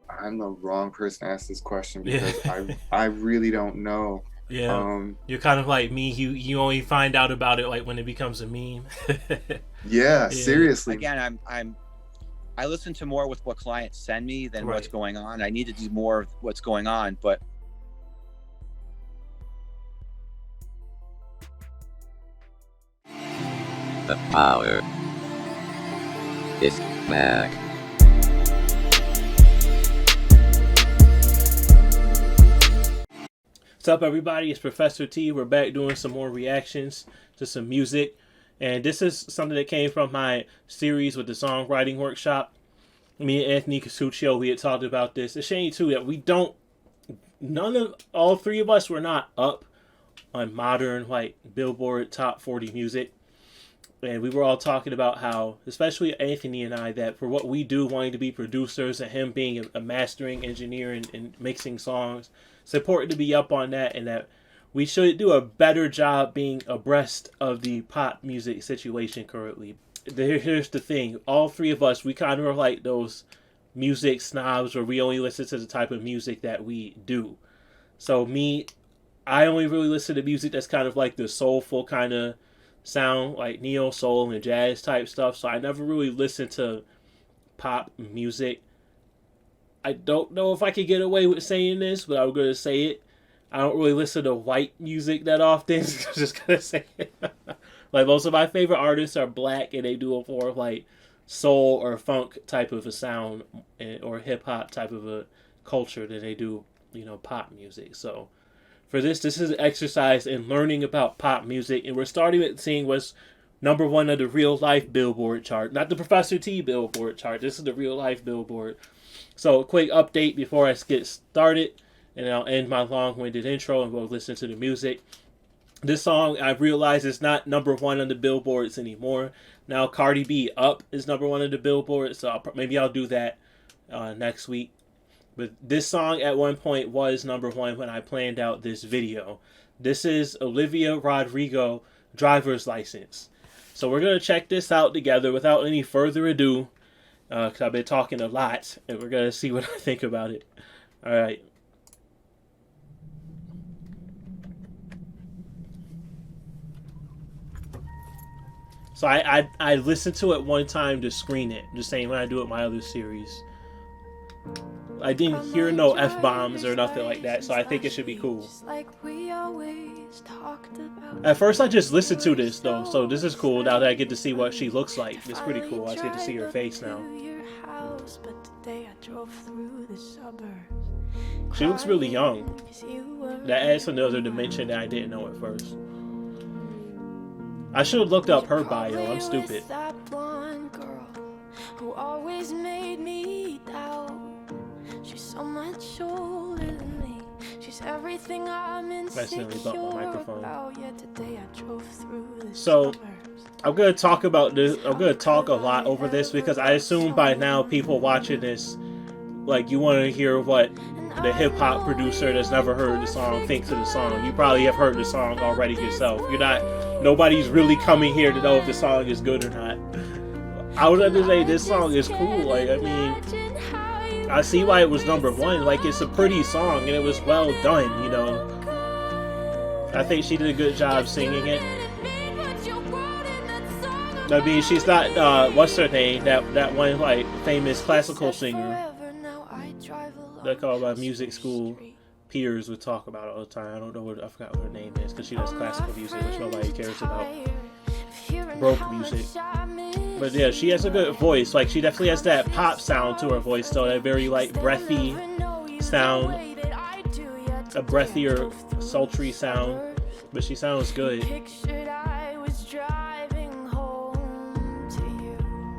I'm the wrong person to ask this question Yeah. because I really don't know. Yeah. Um, You're kind of like me. You only find out about it like when it becomes a meme. yeah, Yeah. seriously. Again, I listen to more with what clients send me than what's Right. going on. I need to do more of what's going on, but The power is back. What's up, everybody? It's Professor T. We're back doing some more reactions to some music. And this is something that came from my series with the songwriting workshop. Me and Anthony Casuccio, we had talked about this. It's a shame, too, that all three of us were not up on modern, like, Billboard Top 40 music. And we were all talking about how, especially Anthony and I, that for what we do, wanting to be producers and him being a mastering engineer and mixing songs, it's important to be up on that, and that we should do a better job being abreast of the pop music situation currently. Here's the thing: all three of us, we kind of are like those music snobs where we only listen to the type of music that we do. So me, I only really listen to music that's kind of like the soulful kind of sound, like neo soul and jazz type stuff. So I never really listened to pop music. I don't know if I could get away with saying this, but I'm gonna say it. I don't really listen to white music that often. Just gonna say it. Like most of my favorite artists are black, and they do a more of like soul or funk type of a sound, or hip hop type of a culture than they do, pop music. So for this is an exercise in learning about pop music, and we're starting with seeing what's number one of the real life Billboard chart, not the Professor T Billboard chart. This is the real life Billboard. So a quick update before I get started, and I'll end my long-winded intro and we'll listen to the music. This song, I realize, is not number one on the billboards anymore. Now Cardi B Up is number one on the billboards, so maybe I'll do that next week. But this song at one point was number one when I planned out this video. This is Olivia Rodrigo, Driver's License. So we're going to check this out together without any further ado, because I've been talking a lot, and we're going to see what I think about it. Alright. So I listened to it one time to screen it, just saying when I do it my other series. I didn't hear no F-bombs or nothing like that, so I think it should be cool. At first I just listened to this though, so this is cool now that I get to see what she looks like. It's pretty cool. I get to see her face now. She looks really young. That adds another dimension that I didn't know at first. I should have looked up her bio. I'm stupid. She's so much older than me. She's everything I'm insecure about. Yet today I drove through the so I'm gonna talk about this. I'm gonna talk a lot over this because I assume by now people watching this, like, you want to hear what the hip hop producer that's never heard the song thinks of the song. You probably have heard the song already yourself. Nobody's really coming here to know if the song is good or not. I was gonna say this song is cool. Like, I mean, I see why it was number one. Like, it's a pretty song and it was well done, I think she did a good job singing it. I mean, she's not, what's her name? That one, like, famous classical singer that all my music school peers would talk about all the time. I forgot what her name is, because she does classical music, which nobody cares about. Broke music. But yeah, she has a good voice. Like, she definitely has that pop sound to her voice, though. That very, like, breathy sound. A breathier, sultry sound. But she sounds good.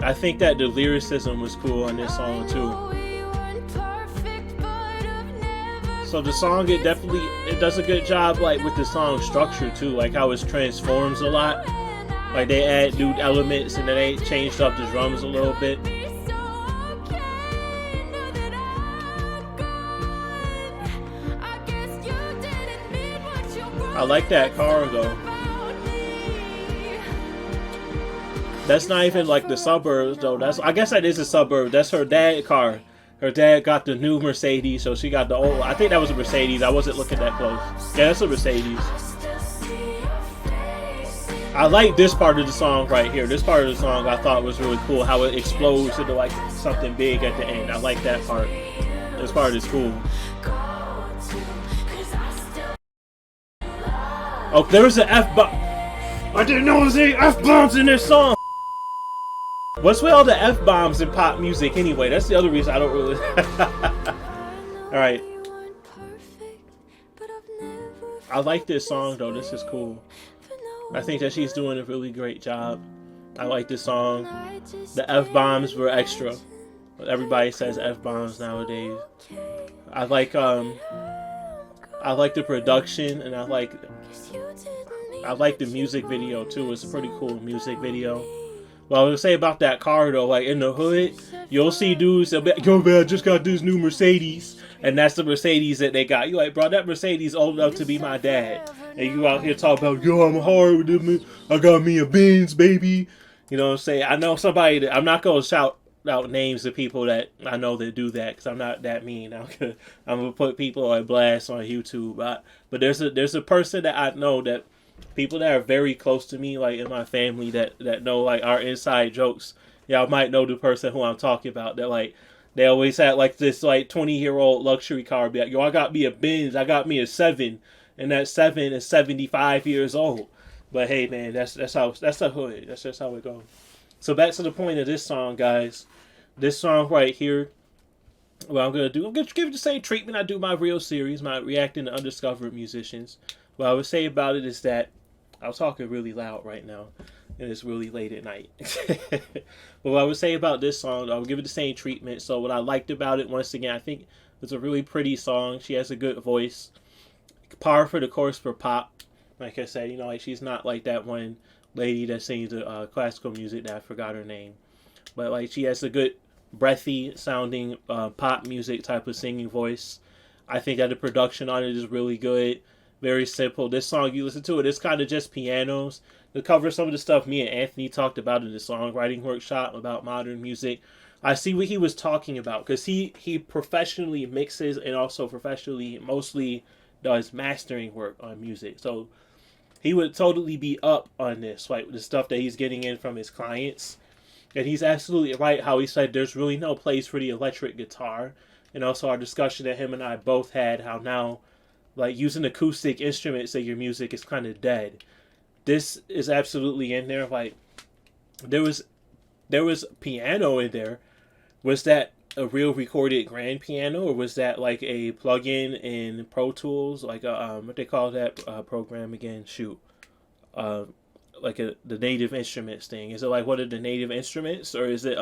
I think that the lyricism was cool on this song, too. So the song, it does a good job, like, with the song structure, too. Like, how it transforms a lot. Like, they add new elements and then they changed up the drums a little bit. I like that car though. That's not even like the suburbs though. I guess that is a suburb. That's her dad's car. Her dad got the new Mercedes, so she got the old. I think that was a Mercedes. I wasn't looking that close. Yeah, that's a Mercedes. I like this part of the song right here. This part of the song I thought was really cool. How it explodes into like something big at the end. I like that part. This part is cool. Oh, there was an F-bomb. I didn't know there was any F-bombs in this song. What's with all the F-bombs in pop music anyway? That's the other reason I don't really... Alright. I like this song though. This is cool. I think that she's doing a really great job. I like this song. The F-bombs were extra. Everybody says F-bombs nowadays. I like the production, and I like the music video too. It's a pretty cool music video. Well, I would say about that car though, like in the hood, you'll see dudes that'll be like, yo man, I just got this new Mercedes. And that's the Mercedes that they got. You like, bro, that Mercedes old enough to be my dad. And you out here talking about, yo, I'm hard with them. I got me a Benz, baby. You know what I'm saying? I know somebody that, I'm not going to shout out names of people that I know that do that, because I'm not that mean. I'm gonna put people on blast on YouTube. But there's a person that I know, that people that are very close to me, like in my family, that know like our inside jokes. Y'all might know the person who I'm talking about. That like, they always had like this like 20-year-old luxury car. Be like, yo, I got me a Benz. I got me a 7, and that 7 is 75 years old. But hey, man, that's the hood. That's just how it goes. So back to the point of this song, guys. This song right here, what I'm gonna give it the same treatment I do my real series, my reacting to undiscovered musicians. What I would say about it is that I'm talking really loud right now, and it's really late at night. But what I would say about this song, I'll give it the same treatment. So what I liked about it, once again, I think it's a really pretty song. She has a good voice. Par for the course for pop. Like I said, you know, like she's not like that one lady that sings classical music that I forgot her name. But like she has a good breathy sounding pop music type of singing voice. I think that the production on it is really good. Very simple. This song, you listen to it, it's kind of just pianos. To cover some of the stuff me and Anthony talked about in the songwriting workshop about modern music, I see what he was talking about, because he professionally mixes and also professionally mostly does mastering work on music. So he would totally be up on this, like the stuff that he's getting in from his clients. And he's absolutely right how he said there's really no place for the electric guitar. And also our discussion that him and I both had, how now like using acoustic instruments in your music is kind of dead. This is absolutely in there. Like there was piano in there. Was that a real recorded grand piano, or was that like a plug-in in Pro Tools, like a what they call that program again? Like the native instruments thing. Is it like one of the native instruments, or is it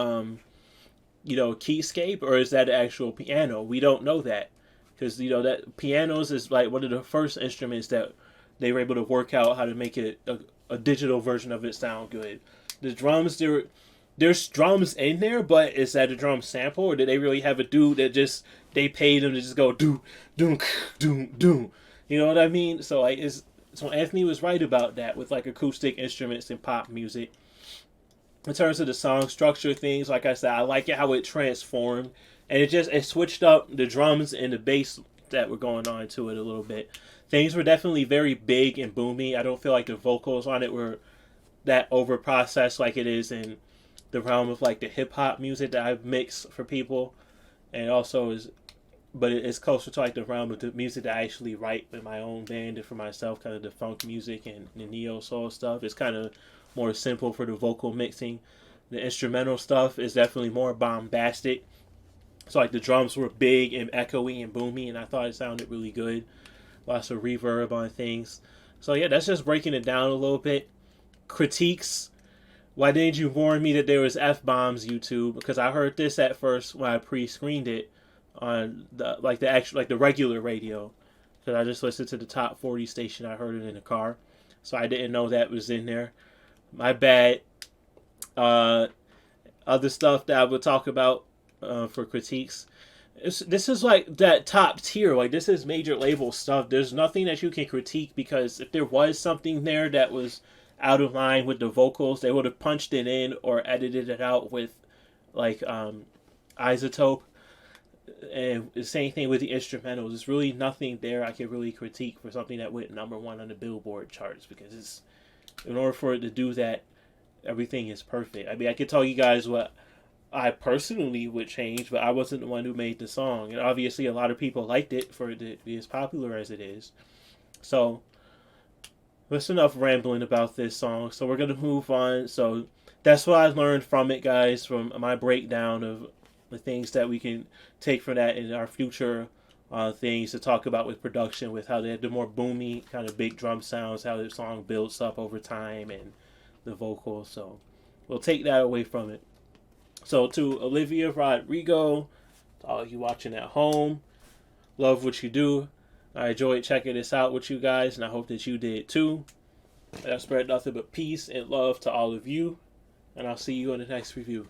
Keyscape, or is that an actual piano? We don't know that, because that pianos is like one of the first instruments that they were able to work out how to make it a digital version of it sound good. The drums, there's drums in there, but is that a drum sample, or did they really have a dude that just they paid him to just go do do do do? You know what I mean? So like so Anthony was right about that with like acoustic instruments and pop music. In terms of the song structure things, like I said, I like it how it transformed, and it switched up the drums and the bass that were going on to it a little bit. Things were definitely very big and boomy. I don't feel like the vocals on it were that over processed like it is in the realm of like the hip hop music that I've mixed for people, and also but it's closer to like the realm of the music that I actually write in my own band and for myself, kind of the funk music and the neo soul stuff. It's kind of more simple for the vocal mixing. The instrumental stuff is definitely more bombastic. So like the drums were big and echoey and boomy, and I thought it sounded really good. Lots of reverb on things. So yeah, that's just breaking it down a little bit. Critiques. Why didn't you warn me that there was F-bombs, YouTube? Because I heard this at first when I pre-screened it on the regular radio. Because I just listened to the top 40 station. I heard it in the car. So I didn't know that was in there. My bad. Other stuff that I would talk about for critiques. This is like that top tier. Like this is major label stuff. There's nothing that you can critique, because if there was something there that was out of line with the vocals, they would have punched it in or edited it out with like isotope. And the same thing with the instrumentals. There's really nothing there I can really critique for something that went #1 on the Billboard charts, because it's, in order for it to do that, everything is perfect. I mean, I could tell you guys what I personally would change, but I wasn't the one who made the song. And obviously, a lot of people liked it for it to be as popular as it is. So, that's enough rambling about this song. So, we're going to move on. So, that's what I learned from it, guys, from my breakdown of the things that we can take from that in our future things to talk about with production, with how they have the more boomy, kind of big drum sounds, how the song builds up over time, and the vocals. So, we'll take that away from it. So to Olivia, Rodrigo, to all you watching at home, love what you do. I enjoyed checking this out with you guys, and I hope that you did too. I spread nothing but peace and love to all of you, and I'll see you in the next review.